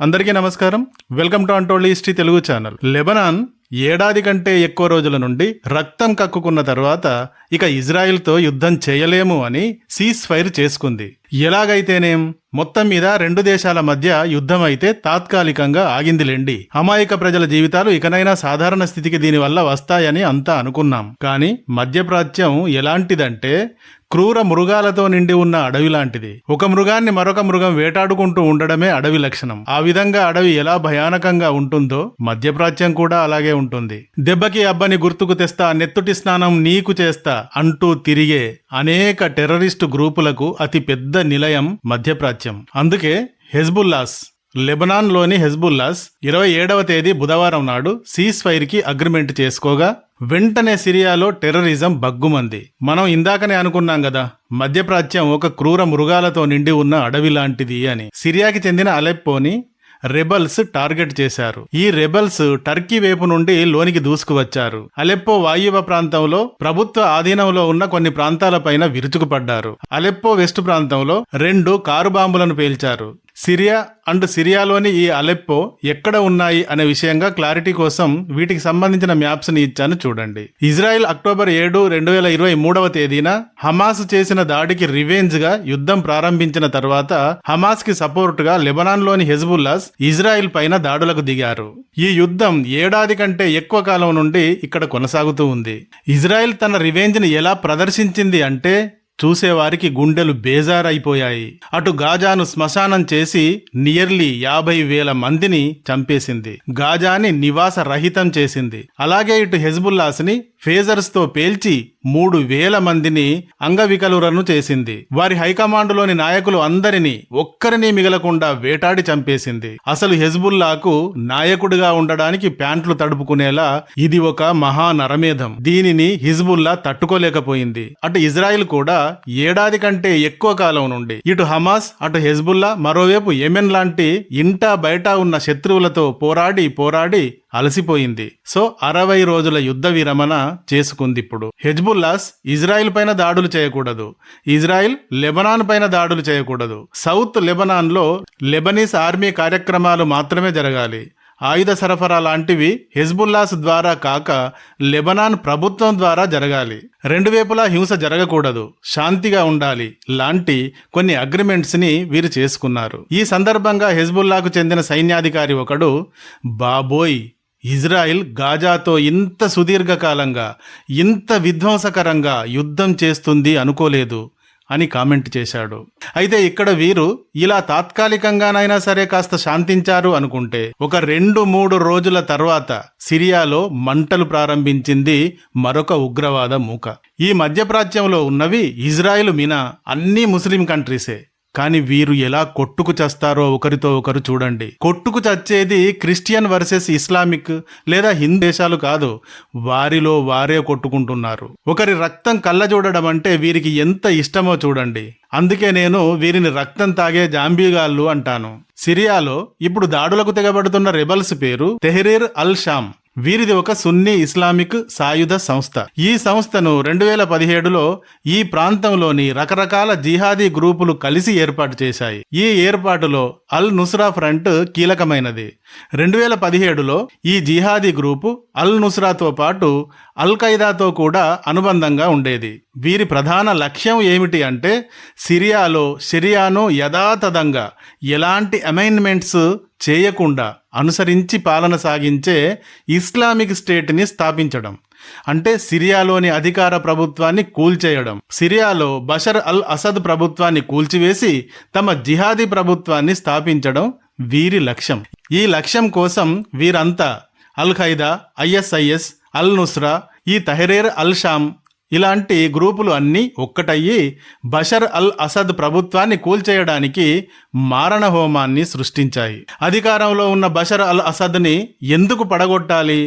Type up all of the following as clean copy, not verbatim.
అందరికీ నమస్కారం. Welcome to untold history Telugu channel. Lebanon ఏడాది కంటే ఎక్కువ రోజుల నుండి రక్తం కక్కుకున్న తర్వాత ఇక ఇజ్రాయెల్తో యుద్ధం చేయలేము అని సీజ్ ఫైర్ చేసుకుంది. ఎలాగైతేనేం మొత్తం మీద రెండు దేశాల మధ్య యుద్ధం అయితే తాత్కాలికంగా ఆగిందిలేండి. అమాయక ప్రజల జీవితాలు ఇకనైనా సాధారణ స్థితికి దీనివల్ల వస్తాయని అంతా అనుకున్నాం. కానీ మధ్యప్రాచ్యం ఎలాంటిదంటే క్రూర మృగాలతో నిండి ఉన్న అడవి లాంటిది. ఒక మృగాన్ని మరొక మృగం వేటాడుకుంటూ ఉండడమే అడవి లక్షణం. ఆ విధంగా అడవి ఎలా భయానకంగా ఉంటుందో మధ్యప్రాచ్యం కూడా అలాగే ఉంటుంది. దెబ్బకి అబ్బని గుర్తుకు తెస్తా, నెత్తుటి స్నానం నీకు చేస్తా అంటూ తిరిగే అనేక టెర్రరిస్టు గ్రూపులకు అతి పెద్ద నిలయం మధ్యప్రాచ్యం. అందుకే హెజ్బుల్లాస్, లెబనాన్లోని హెజ్బుల్లాస్ 27వ తేదీ బుధవారం నాడు సీజ్ ఫైర్ కి అగ్రిమెంట్ చేసుకోగా వెంటనే సిరియాలో టెర్రరిజం బగ్గుమంది. మనం ఇందాకనే అనుకున్నాం కదా, మధ్యప్రాచ్యం ఒక క్రూర మృగాలతో నిండి ఉన్న అడవి లాంటిది అని. సిరియాకి చెందిన అలెప్పోని రెబల్స్ టార్గెట్ చేశారు. ఈ రెబల్స్ టర్కీ వైపు నుండి లోనికి దూసుకువచ్చారు. అలెప్పో వాయువ్య ప్రాంతంలో ప్రభుత్వ ఆధీనంలో ఉన్న కొన్ని ప్రాంతాలపైన విరుచుకుపడ్డారు. అలెప్పో వెస్ట్ ప్రాంతంలో 2 కారు బాంబులను పేల్చారు. సిరియాలోని ఈ అలెప్పో ఎక్కడ ఉన్నాయి అనే విషయంగా క్లారిటీ కోసం వీటికి సంబంధించిన మ్యాప్స్ ని ఇచ్చాను చూడండి. ఇజ్రాయెల్ అక్టోబర్ 7, 2023వ తేదీన హమాస్ చేసిన దాడికి రివెంజ్ గా యుద్ధం ప్రారంభించిన తర్వాత హమాస్ కి సపోర్ట్ గా లెబనాన్ లోని హెజ్బుల్లాస్ ఇజ్రాయెల్ పైన దాడులకు దిగారు. ఈ యుద్ధం ఏడాది కంటే ఎక్కువ కాలం నుండి ఇక్కడ కొనసాగుతూ ఉంది. ఇజ్రాయెల్ తన రివెంజ్ ని ఎలా ప్రదర్శించింది అంటే చూసేవారికి గుండెలు బేజారైపోయాయి. అటు గాజాను శ్మశానం చేసి నియర్లీ 50,000 మందిని చంపేసింది. గాజాని నివాస రహితం చేసింది. అలాగే ఇటు హెజ్బుల్లాస్ ని ఫేజర్స్ తో పేల్చి 3,000 మందిని అంగవికలులను చేసింది. వారి హైకమాండ్లోని నాయకులు అందరినీ ఒక్కరిని మిగలకుండా వేటాడి చంపేసింది. అసలు హెజ్బుల్లాకు నాయకుడిగా ఉండడానికి ప్యాంట్లు తడుపుకునేలా ఇది ఒక మహా నరమేధం. దీనిని హిజ్బుల్లా తట్టుకోలేకపోయింది. అటు ఇజ్రాయెల్ కూడా ఏడాది కంటే ఎక్కువ కాలం నుండి ఇటు హమాస్, అటు హెజ్బుల్లా, మరోవైపు యెమెన్ లాంటి ఇంటా బయట ఉన్న శత్రువులతో పోరాడి అలసిపోయింది. సో 60 రోజుల యుద్ధ విరమణ చేసుకుంది. ఇప్పుడు హెజ్బుల్లాస్ ఇజ్రాయెల్ పైన దాడులు చేయకూడదు, ఇజ్రాయెల్ లెబనాన్ పైన దాడులు చేయకూడదు. సౌత్ లెబనాన్ లో లెబనీస్ ఆర్మీ కార్యక్రమాలు మాత్రమే జరగాలి. ఆయుధ సరఫరా లాంటివి హెజ్బుల్లాస్ ద్వారా కాక లెబనాన్ ప్రభుత్వం ద్వారా జరగాలి. రెండు వైపులా హింస జరగకూడదు, శాంతిగా ఉండాలి లాంటి కొన్ని అగ్రిమెంట్స్ ని వీరు చేసుకున్నారు. ఈ సందర్భంగా హెజ్బుల్లాకు చెందిన సైన్యాధికారి ఒకడు, బాబోయ్, ఇజ్రాయెల్ గాజాతో ఇంత సుదీర్ఘకాలంగా ఇంత విధ్వంసకరంగా యుద్ధం చేస్తుంది అనుకోలేదు అని కామెంట్ చేశాడు. అయితే ఇక్కడ వీరు ఇలా తాత్కాలికంగానైనా సరే కాస్త శాంతించారు అనుకుంటే ఒక 2-3 రోజుల తర్వాత సిరియాలో మంటలు ప్రారంభించింది మరొక ఉగ్రవాద మూక. ఈ మధ్యప్రాచ్యంలో ఉన్నవి ఇజ్రాయెల్ మినా అన్ని ముస్లిం కంట్రీసే. కానీ వీరు ఎలా కొట్టుకు చస్తారో ఒకరితో ఒకరు చూడండి. కొట్టుకు చచ్చేది క్రిస్టియన్ వర్సెస్ ఇస్లామిక్ లేదా హిందూ దేశాలు కాదు, వారిలో వారే కొట్టుకుంటున్నారు. ఒకరి రక్తం కళ్ళజూడడం అంటే వీరికి ఎంత ఇష్టమో చూడండి. అందుకే నేను వీరిని రక్తం తాగే జాంబీగాళ్ళు అంటాను. సిరియాలో ఇప్పుడు దాడులకు తెగబడుతున్న రెబల్స్ పేరు తెహ్రీర్ అల్ షామ్. వీరిది ఒక సున్నీ ఇస్లామిక్ సాయుధ సంస్థ. ఈ సంస్థను 2017లో ఈ ప్రాంతంలోని రకరకాల జిహాదీ గ్రూపులు కలిసి ఏర్పాటు చేశాయి. ఈ ఏర్పాటులో అల్ నుస్రా ఫ్రంట్ కీలకమైనది. 2017లో ఈ జిహాదీ గ్రూపు అల్ నుస్రాతో పాటు అల్ ఖైదాతో కూడా అనుబంధంగా ఉండేది. వీరి ప్రధాన లక్ష్యం ఏమిటి అంటే సిరియాలో షరియాను యథాతథంగా ఎలాంటి అమైన్మెంట్స్ చేయకుండా అనుసరించి పాలన సాగించే ఇస్లామిక్ స్టేట్ని స్థాపించడం. అంటే సిరియాలోని అధికార ప్రభుత్వాన్ని కూల్చేయడం. సిరియాలో బషర్ అల్ అసద్ ప్రభుత్వాన్ని కూల్చివేసి తమ జిహాదీ ప్రభుత్వాన్ని స్థాపించడం వీరి లక్ష్యం. ఈ లక్ష్యం కోసం వీరంతా అల్ ఖైదా, ISIS, అల్ నుస్రా, ఈ తెహ్రీర్ అల్ షామ్ ఇలాంటి గ్రూపులు అన్నీ ఒక్కటయ్యి బషర్ అల్ అసద్ ప్రభుత్వాన్ని కూల్చేయడానికి మారణ హోమాన్ని సృష్టించాయి. అధికారంలో ఉన్న బషర్ అల్ అసద్ని ఎందుకు పడగొట్టాలి,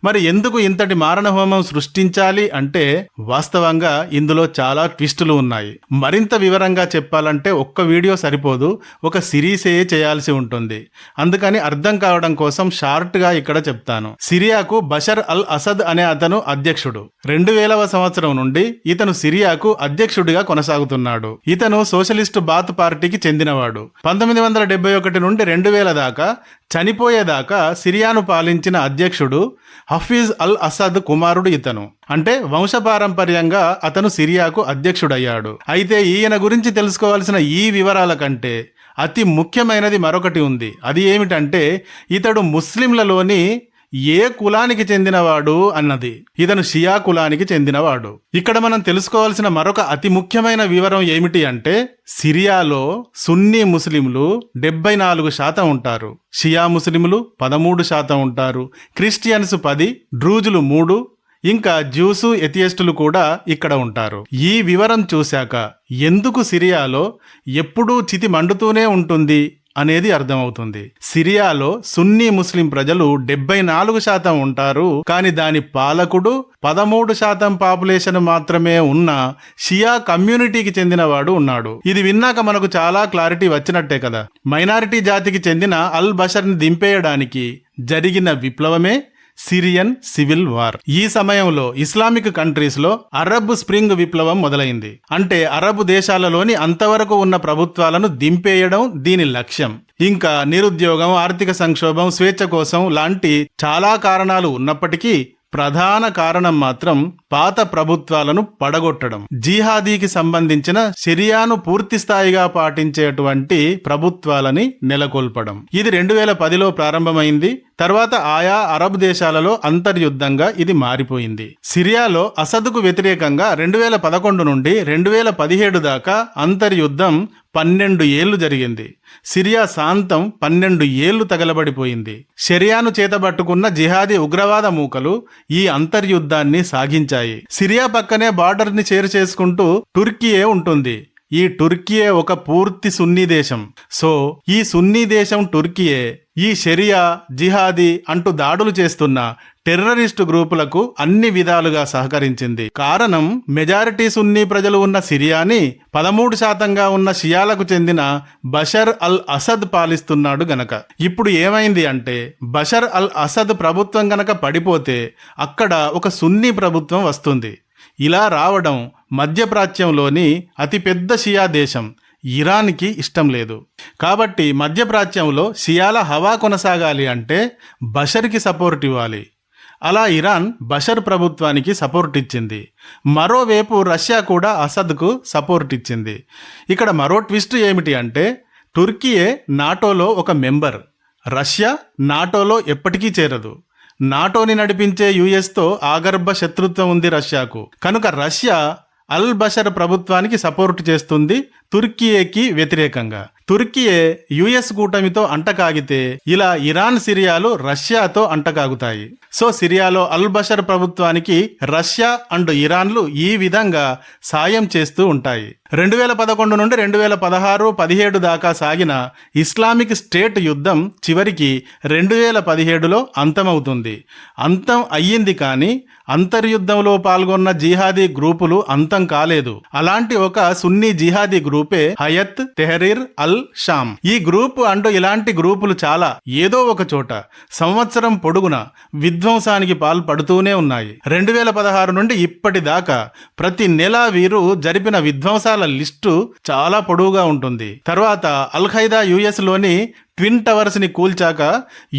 మరి ఎందుకు ఇంతటి మారణహోమం సృష్టించాలి అంటే వాస్తవంగా ఇందులో చాలా ట్విస్టులు ఉన్నాయి. మరింత వివరంగా చెప్పాలంటే ఒక్క వీడియో సరిపోదు, ఒక సిరీసే చేయాల్సి ఉంటుంది. అందుకని అర్థం కావడం కోసం షార్ట్గా ఇక్కడ చెప్తాను. సిరియాకు బషర్ అల్ అసద్ అనే అతను అధ్యక్షుడు. 2000వ సంవత్సరం నుండి ఇతను సిరియాకు అధ్యక్షుడిగా కొనసాగుతున్నాడు. ఇతను సోషలిస్టు బాత్ పార్టీకి చెందినవాడు. 1971 నుండి 2000 దాకా చనిపోయేదాకా సిరియాను పాలించిన అధ్యక్షుడు హఫీజ్ అల్ అసద్ కుమారుడు ఇతను. అంటే వంశపారంపర్యంగా అతను సిరియాకు అధ్యక్షుడయ్యాడు. అయితే ఈయన గురించి తెలుసుకోవాల్సిన ఈ వివరాల కంటే అతి ముఖ్యమైనది మరొకటి ఉంది. అది ఏమిటంటే ఇతడు ముస్లింలలోని ఏ కులానికి చెందినవాడు అన్నది. ఇతను షియా కులానికి చెందినవాడు. ఇక్కడ మనం తెలుసుకోవాల్సిన మరొక అతి ముఖ్యమైన వివరం ఏమిటి అంటే సిరియాలో సున్నీ ముస్లింలు 74% ఉంటారు, షియా ముస్లింలు 13% ఉంటారు, క్రిస్టియన్స్ 10, డ్రూజులు 3, ఇంకా జ్యూసు ఎథియస్టులు కూడా ఇక్కడ ఉంటారు. ఈ వివరం చూశాక ఎందుకు సిరియాలో ఎప్పుడూ చితి మండుతూనే ఉంటుంది అనేది అర్థమవుతుంది. సిరియాలో సున్నీ ముస్లిం ప్రజలు 74% ఉంటారు, కానీ దాని పాలకుడు 13% పాపులేషన్ మాత్రమే ఉన్న షియా కమ్యూనిటీకి చెందినవాడు ఉన్నాడు. ఇది విన్నాక మనకు చాలా క్లారిటీ వచ్చినట్టే కదా. మైనారిటీ జాతికి చెందిన అల్ బషర్ని దింపేయడానికి జరిగిన విప్లవమే సిరియన్ సివిల్ వార్. ఈ సమయంలో ఇస్లామిక్ కంట్రీస్ లో అరబ్ స్ప్రింగ్ విప్లవం మొదలైంది. అంటే అరబ్ దేశాలలోని అంతవరకు ఉన్న ప్రభుత్వాలను దింపేయడం దీని లక్ష్యం. ఇంకా నిరుద్యోగం, ఆర్థిక సంక్షోభం, స్వేచ్ఛ కోసం లాంటి చాలా కారణాలు ఉన్నప్పటికీ ప్రధాన కారణం మాత్రం పాత ప్రభుత్వాలను పడగొట్టడం, జిహాదీకి సంబంధించిన షరియాను పూర్తి స్థాయిగా పాటించేటువంటి ప్రభుత్వాలని నెలకొల్పడం. ఇది 2010లో ప్రారంభమైంది. తర్వాత ఆయా అరబ్ దేశాలలో అంతర్యుద్ధంగా ఇది మారిపోయింది. సిరియాలో అసద్కు వ్యతిరేకంగా 2011 నుండి 2017 దాకా అంతర్యుద్ధం 12 ఏళ్లు జరిగింది. సిరియా శాంతం 12 ఏళ్లు తగలబడిపోయింది. షరియాను చేతబట్టుకున్న జిహాదీ ఉగ్రవాద మూకలు ఈ అంతర్యుద్ధాన్ని సాగించాయి. సిరియా పక్కనే బార్డర్ని షేర్ చేసుకుంటూ టుర్కీయే ఉంటుంది. ఈ టుర్కీయే ఒక పూర్తి సున్నీ దేశం. సో ఈ సున్నీ దేశం టుర్కీయే ఈ షరియా, జిహాదీ అంటూ దాడులు చేస్తున్న టెర్రరిస్టు గ్రూపులకు అన్ని విధాలుగా సహకరించింది. కారణం మెజారిటీ సున్నీ ప్రజలు ఉన్న సిరియాని 13%గా ఉన్న షియాలకు చెందిన బషర్ అల్ అసద్ పాలిస్తున్నాడు గనక. ఇప్పుడు ఏమైంది అంటే బషర్ అల్ అసద్ ప్రభుత్వం గనక పడిపోతే అక్కడ ఒక సున్నీ ప్రభుత్వం వస్తుంది. ఇలా రావడం మధ్యప్రాచ్యంలోని అతిపెద్ద షియా దేశం ఇరాన్కి ఇష్టం లేదు. కాబట్టి మధ్యప్రాచ్యంలో షియాల హవా కొనసాగాలి అంటే బషర్కి సపోర్ట్ ఇవ్వాలి. అలా ఇరాన్ బషర్ ప్రభుత్వానికి సపోర్ట్ ఇచ్చింది. మరోవైపు రష్యా కూడా అసద్కు సపోర్ట్ ఇచ్చింది. ఇక్కడ మరో ట్విస్ట్ ఏమిటి అంటే టుర్కీయే నాటోలో ఒక మెంబర్. రష్యా నాటోలో ఎప్పటికీ చేరదు. నాటోని నడిపించే యుఎస్తో ఆగర్భ శత్రుత్వం ఉంది రష్యాకు. కనుక రష్యా అల్ బషర్ ప్రభుత్వానికి సపోర్ట్ చేస్తుంది తుర్కీయేకి వ్యతిరేకంగా. తుర్కీయే యుఎస్ కూటమితో అంటకాగితే ఇలా ఇరాన్, సిరియాలు రష్యాతో అంటకాగుతాయి. సో సిరియాలో అల్ బషర్ ప్రభుత్వానికి రష్యా అండ్ ఇరాన్లు ఈ విధంగా సాయం చేస్తూ ఉంటాయి. 2011 నుండి 2016-17 దాకా సాగిన ఇస్లామిక్ స్టేట్ యుద్ధం చివరికి 2017లో అంతమవుతుంది. అంతం అయ్యింది, కానీ అంతర్యుద్ధంలో పాల్గొన్న జిహాదీ గ్రూపులు అంతం కాలేదు. అలాంటి ఒక సున్నీ జిహాదీ గ్రూపే హయత్ తెహరీర్ అల్ షామ్. ఈ గ్రూపు అంటూ ఇలాంటి గ్రూపులు చాలా ఏదో ఒక చోట సంవత్సరం పొడుగున విధ్వంసానికి పాల్పడుతూనే ఉన్నాయి. 2016 నుండి ఇప్పటిదాకా ప్రతి నెల వీరు జరిపిన విధ్వంసాల లిస్టు చాలా పొడవుగా ఉంటుంది. తర్వాత అల్ ఖైదా యుఎస్ లోని ట్విన్ టవర్స్ ని కూల్చాక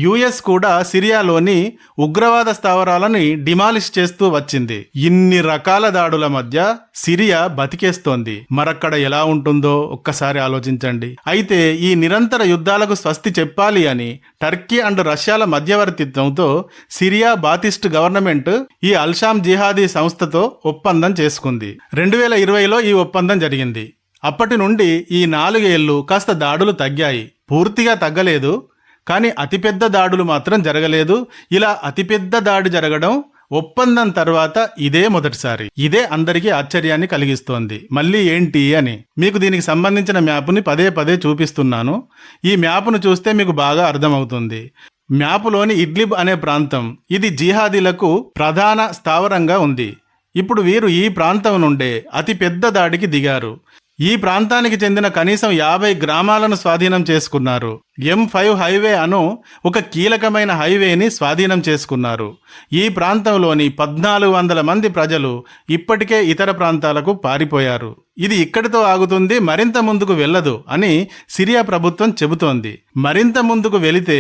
యుఎస్ కూడా సిరియాలోని ఉగ్రవాద స్థావరాలని డిమాలిష్ చేస్తూ వచ్చింది. ఇన్ని రకాల దాడుల మధ్య సిరియా బతికేస్తోంది. మరక్కడ ఎలా ఉంటుందో ఒక్కసారి ఆలోచించండి. అయితే ఈ నిరంతర యుద్ధాలకు స్వస్తి చెప్పాలి అని టర్కీ అండ్ రష్యాల మధ్యవర్తిత్వంతో సిరియా బాతిస్ట్ గవర్నమెంట్ ఈ అల్షామ్ జిహాదీ సంస్థతో ఒప్పందం చేసుకుంది. 2020లో ఈ ఒప్పందం జరిగింది. అప్పటి నుండి ఈ 4 ఏళ్లు కాస్త దాడులు తగ్గాయి. పూర్తిగా తగ్గలేదు, కానీ అతిపెద్ద దాడులు మాత్రం జరగలేదు. ఇలా అతిపెద్ద దాడి జరగడం ఒప్పందం తర్వాత ఇదే మొదటిసారి. ఇదే అందరికీ ఆశ్చర్యాన్ని కలిగిస్తోంది. మళ్ళీ ఏంటి అని మీకు దీనికి సంబంధించిన మ్యాప్ని పదే పదే చూపిస్తున్నాను. ఈ మ్యాప్ను చూస్తే మీకు బాగా అర్థమవుతుంది. మ్యాపులోని ఇడ్లిబ్ అనే ప్రాంతం ఇది జిహాదీలకు ప్రధాన స్థావరంగా ఉంది. ఇప్పుడు వీరు ఈ ప్రాంతం నుండే అతి పెద్ద దాడికి దిగారు. ఈ ప్రాంతానికి చెందిన కనీసం 50 గ్రామాలను స్వాధీనం చేసుకున్నారు. M5 హైవే అను ఒక కీలకమైన హైవేని స్వాధీనం చేసుకున్నారు. ఈ ప్రాంతంలోని 1400 మంది ప్రజలు ఇప్పటికే ఇతర ప్రాంతాలకు పారిపోయారు. ఇది ఇక్కడితో ఆగుతుంది, మరింత ముందుకు వెళ్ళదు అని సిరియా ప్రభుత్వం చెబుతోంది. మరింత ముందుకు వెళితే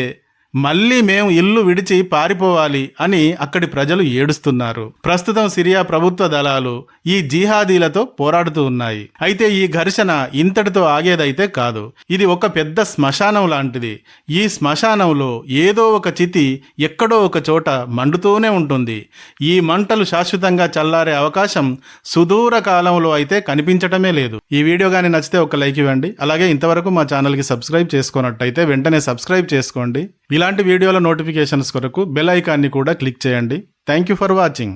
మళ్ళీ మేము ఇల్లు విడిచి పారిపోవాలి అని అక్కడి ప్రజలు ఏడుస్తున్నారు. ప్రస్తుతం సిరియా ప్రభుత్వ దళాలు ఈ జిహాదీలతో పోరాడుతూ ఉన్నాయి. అయితే ఈ ఘర్షణ ఇంతటితో ఆగేదైతే కాదు. ఇది ఒక పెద్ద శ్మశానం లాంటిది. ఈ శ్మశానంలో ఏదో ఒక చితి ఎక్కడో ఒక చోట మండుతూనే ఉంటుంది. ఈ మంటలు శాశ్వతంగా చల్లారే అవకాశం సుదూర కాలంలో అయితే కనిపించటమే లేదు. ఈ వీడియో కానీ నచ్చితే ఒక లైక్ ఇవ్వండి. అలాగే ఇంతవరకు మా ఛానల్కి సబ్స్క్రైబ్ చేసుకున్నట్టయితే వెంటనే సబ్స్క్రైబ్ చేసుకోండి. ఇలాంటి వీడియోల నోటిఫికేషన్స్ కొరకు బెల్ ఐకాన్ని కూడా క్లిక్ చేయండి. Thank you for watching.